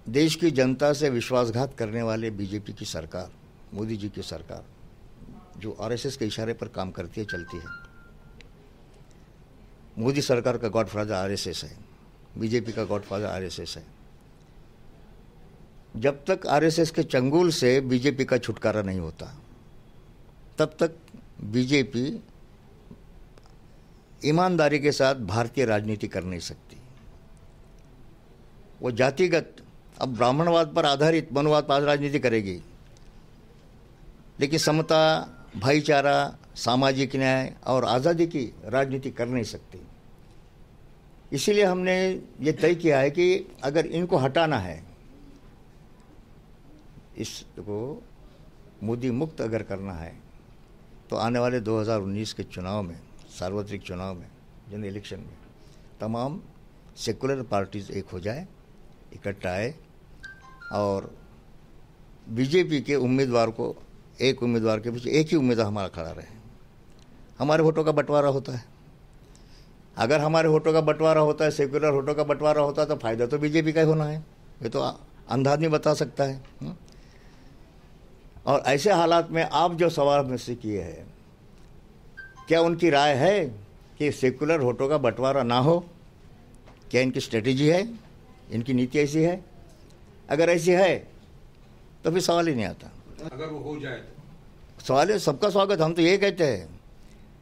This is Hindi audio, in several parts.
देश की जनता से विश्वासघात करने वाले बीजेपी की सरकार, मोदी जी की सरकार, जो आरएसएस के इशारे पर काम करती है, चलती है। मोदी सरकार का गॉडफादर आरएसएस है, बीजेपी का गॉडफादर आरएसएस है। जब तक आरएसएस के चंगुल से बीजेपी का छुटकारा नहीं होता, तब तक बीजेपी ईमानदारी के साथ भारतीय राजनीति कर नहीं सकती। वो जातिगत, अब ब्राह्मणवाद पर आधारित, मनुवाद पर राजनीति करेगी, लेकिन समता, भाईचारा, सामाजिक न्याय और आज़ादी की राजनीति कर नहीं सकती। इसीलिए हमने ये तय किया है कि अगर इनको हटाना है, इसको मोदी मुक्त अगर करना है, तो आने वाले 2019 के चुनाव में, सार्वत्रिक चुनाव में, जनरल इलेक्शन में, तमाम सेकुलर पार्टीज एक हो जाए, इकट्ठा आए और बीजेपी के उम्मीदवार को, एक उम्मीदवार के पीछे एक ही उम्मीदवार हमारा खड़ा रहे। हमारे वोटों का बंटवारा होता है। अगर हमारे वोटों का बंटवारा होता है, सेकुलर वोटों का बंटवारा होता है, तो फायदा तो बीजेपी का ही होना है। ये तो अंधा आदमी बता सकता है। और ऐसे हालात में आप जो सवाल मुझसे किए हैं, क्या उनकी राय है कि सेकुलर वोटों का बंटवारा ना हो? क्या इनकी स्ट्रेटेजी है, इनकी नीति ऐसी है? अगर ऐसी है तो फिर सवाल ही नहीं आता। अगर वो हो जाए तो सवाल है, सबका स्वागत। हम तो ये कहते हैं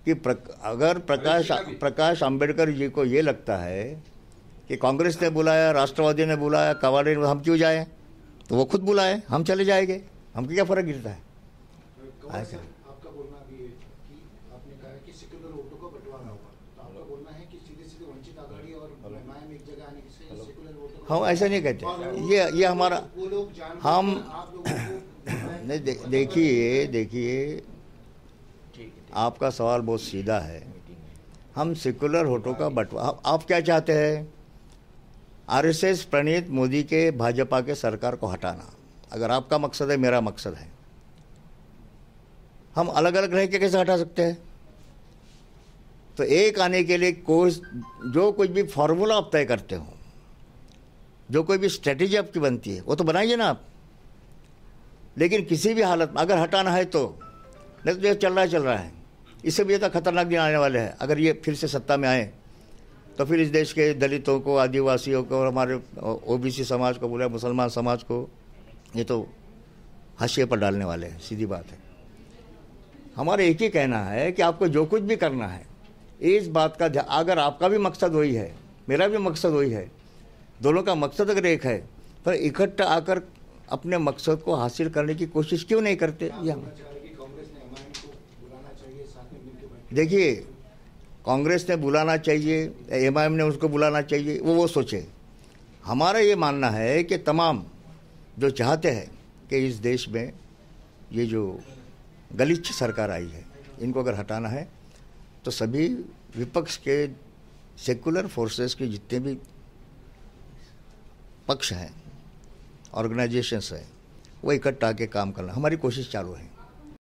कि अगर प्रकाश अंबेडकर जी को ये लगता है कि कांग्रेस ने बुलाया, राष्ट्रवादी ने बुलाया, कवाड़ी ने, हम क्यों जाए, तो वो खुद बुलाए, हम चले जाएंगे, हमको क्या फर्क गिरता है। आपका बोलना भी है कि आपने कहा कि सेकुलर वोटों का बंटवारा होगा, तो आपका बोलना है कि सीधे वंचित आघाड़ी और एमआईएम एक जगह आने से सेकुलर वोटों, हम ऐसा नहीं कहते। ये हमारा, हम नहीं, देखिए आपका सवाल बहुत सीधा है। हम सेकुलर वोटों का बंटवारा, आप क्या चाहते हैं? आरएसएस प्रणीत मोदी के भाजपा के सरकार को हटाना। अगर आपका मकसद है, मेरा मकसद है, हम अलग अलग रह के कैसे हटा सकते हैं? तो एक आने के लिए जो कुछ भी फॉर्मूला आप तय करते हो, जो कोई भी स्ट्रेटेजी आपकी बनती है, वो तो बनाइए ना आप। लेकिन किसी भी हालत में अगर हटाना है तो, नहीं तो जो चल रहा है, इससे भी ज़्यादा खतरनाक दिन आने वाले हैं। अगर ये फिर से सत्ता में आए तो फिर इस देश के दलितों को, आदिवासियों को और हमारे ओबीसी समाज को, बोला मुसलमान समाज को, ये तो हाशिए पर डालने वाले हैं। सीधी बात है। हमारा एक ही कहना है कि आपको जो कुछ भी करना है, इस बात का ध्यान, अगर आपका भी मकसद वही है, मेरा भी मकसद वही है, दोनों का मकसद अगर एक है, तो इकट्ठा आकर अपने मकसद को हासिल करने की कोशिश क्यों नहीं करते? देखिए, कांग्रेस ने बुलाना चाहिए, एमआईएम ने उसको बुलाना चाहिए, वो सोचे। हमारा ये मानना है कि तमाम जो चाहते हैं कि इस देश में ये जो गलीच सरकार आई है, इनको अगर हटाना है, तो सभी विपक्ष के, सेकुलर फोर्सेस के जितने भी पक्ष हैं, ऑर्गेनाइजेशंस हैं, वो इकट्ठा के काम करना, हमारी कोशिश चालू है।